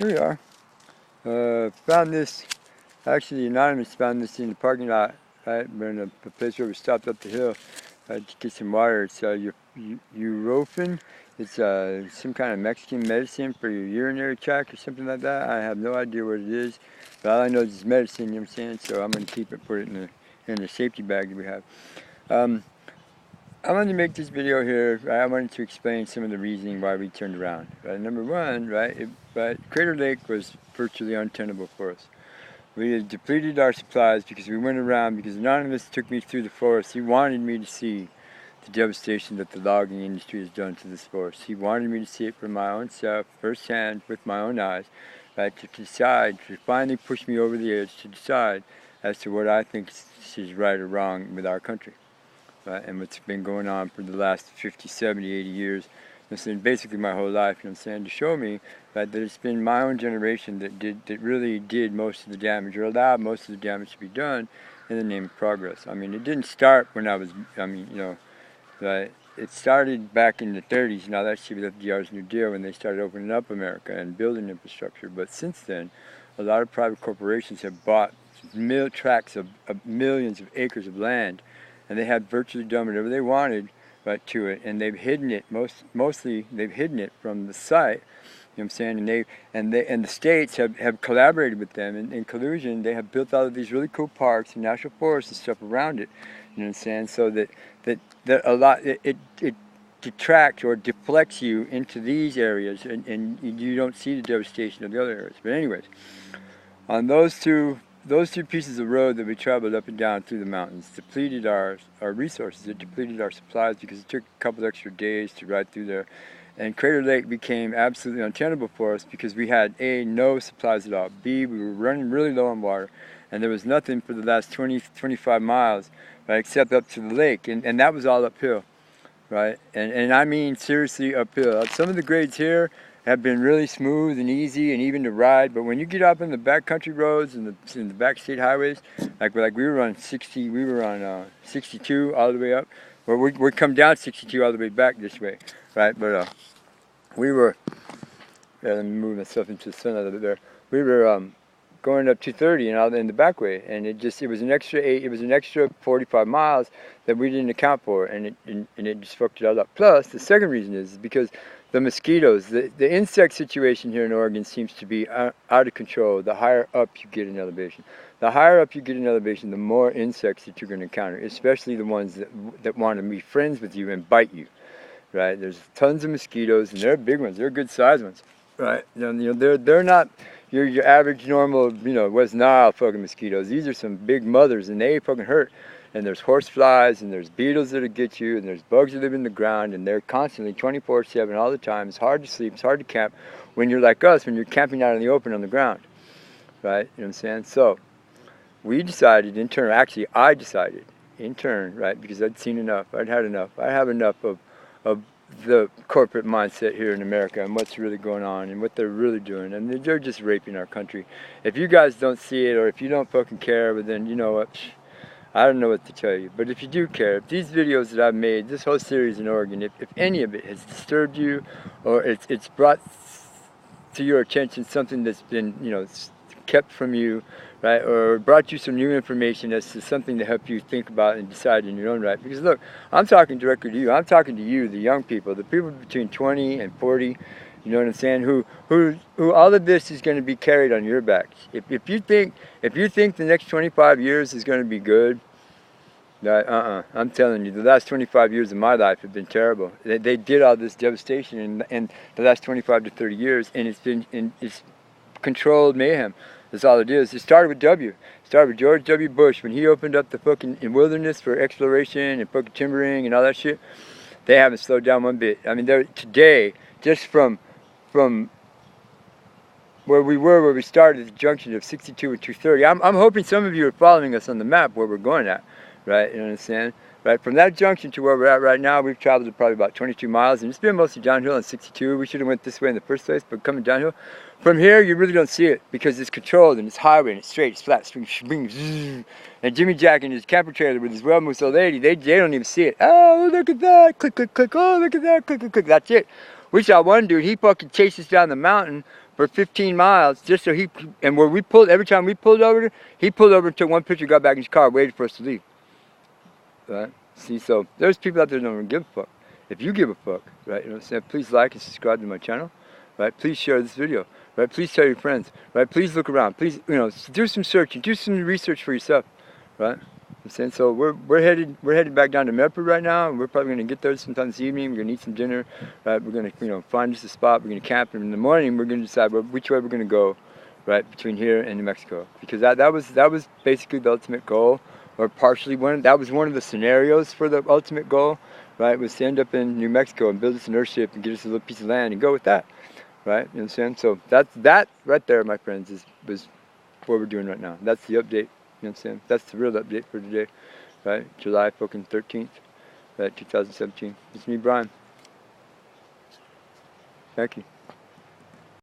Here we are. Found this, actually Anonymous found this in the parking lot, right? We're in a place where we stopped up the hill to get some water. It's Eurofin. It's some kind of Mexican medicine for your urinary tract or something like that. I have no idea what it is, but all I know is it's medicine, you know what I'm saying? So I'm going to keep it, put it in the safety bag that we have. I wanted to make this video here, right? I wanted to explain some of the reasoning why we turned around. Right? Number one, right, Crater Lake was virtually untenable for us. We had depleted our supplies because we went around, because Anonymous took me through the forest. He wanted me to see the devastation that the logging industry has done to this forest. He wanted me to see it for my own self, firsthand, with my own eyes, right, to decide, to finally push me over the edge to decide as to what I think is right or wrong with our country. Right, and what's been going on for the last 50, 70, 80 years, basically my whole life, you know what I'm saying, to show me that it's been my own generation that really did most of the damage, or allowed most of the damage to be done in the name of progress. I mean, it didn't start when I was, right, it started back in the 30s, now that's with FDR's New Deal, when they started opening up America and building infrastructure. But since then, a lot of private corporations have bought tracts of millions of acres of land, and they had virtually done whatever they wanted, right, to it, and they've hidden it. Mostly they've hidden it from the site. You know what I'm saying? And the states have collaborated with them in collusion. They have built all of these really cool parks and national forests and stuff around it. You know what I'm saying? So that a lot it detracts or deflects you into these areas, and you don't see the devastation of the other areas. But anyways, on those two pieces of road that we traveled up and down through the mountains depleted our resources. It depleted our supplies because it took a couple extra days to ride through there. And Crater Lake became absolutely untenable for us because we had A, no supplies at all. B, we were running really low on water, and there was nothing for the last 25 miles, right, except up to the lake, and that was all uphill, right? And I mean seriously uphill. Some of the grades here have been really smooth and easy and even to ride, but when you get up in the backcountry roads and in the back state highways, like we were on 62 all the way up, or we come down 62 all the way back this way, right? But we were, let me move myself into the sun a little bit there. We were going up 230 and out in the back way, and it was an extra 45 miles that we didn't account for, and it just fucked it all up. Plus, the second reason is because the mosquitoes, the insect situation here in Oregon seems to be out of control the higher up you get in elevation. The higher up you get in elevation, the more insects that you're going to encounter, especially the ones that want to be friends with you and bite you, right? There's tons of mosquitoes, and they're big ones. They're good sized ones, right? They're not your average normal, West Nile fucking mosquitoes. These are some big mothers, and they fucking hurt. And there's horse flies, and there's beetles that'll get you, and there's bugs that live in the ground, and they're constantly 24/7 all the time. It's hard to sleep, it's hard to camp when you're like us, when you're camping out in the open on the ground, right? You know what I'm saying? So we decided in turn, actually I decided in turn, right, because I'd seen enough, I'd had enough, I have enough of the corporate mindset here in America and what's really going on and what they're really doing, and they're just raping our country. If you guys don't see it, or if you don't fucking care, but then you know what, I don't know what to tell you. But if you do care, if these videos that I've made, this whole series in Oregon, if any of it has disturbed you, or it's brought to your attention something that's been, kept from you, right, or brought you some new information as to something to help you think about and decide in your own right. Because look, I'm talking directly to you. I'm talking to you, the young people, the people between 20 and 40, you know what I'm saying, who all of this is going to be carried on your backs. If you think the next 25 years is going to be good, I'm telling you, the last 25 years of my life have been terrible. They did all this devastation in the last 25 to 30 years, and it's controlled mayhem. That's all it is. It started with It started with George W. Bush when he opened up the fucking wilderness for exploration and fucking timbering and all that shit. They haven't slowed down one bit. I mean, today, just from where we started at the junction of 62 and 230. I'm hoping some of you are following us on the map where we're going at, right? You understand? Right, from that junction to where we're at right now, we've traveled probably about 22 miles, and it's been mostly downhill on 62. We should have went this way in the first place, but coming downhill. From here, you really don't see it because it's controlled and it's highway and it's straight, it's flat, and Jimmy Jack and his camper trailer with his well-moose old lady, they don't even see it. Oh, look at that, click, click, click, oh, look at that, click, click, click, that's it. We saw one dude, he fucking chased us down the mountain for 15 miles just so and where we pulled, every time we pulled over, he pulled over and took one picture, got back in his car, waited for us to leave. Right? See, so there's people out there that don't give a fuck. If you give a fuck, right, you know what I'm saying, please like and subscribe to my channel, right? Please share this video, right? Please tell your friends, right? Please look around, please, you know, do some searching, do some research for yourself, right? I'm saying, so we're headed back down to Medford right now, and we're probably gonna get there sometime this evening. We're gonna eat some dinner, right? We're gonna, you know, find us a spot. We're gonna camp, and in the morning we're gonna decide which way we're gonna go, right, between here and New Mexico, because that was basically the ultimate goal, or partially that was one of the scenarios for the ultimate goal, right? Was to end up in New Mexico and build us an airship and get us a little piece of land and go with that, right? You know what I'm saying? So that right there, my friends, was what we're doing right now. That's the update. You know what I'm saying? That's the real update for today, right? July fucking 13th, right, 2017. It's me, Brian. Thank you.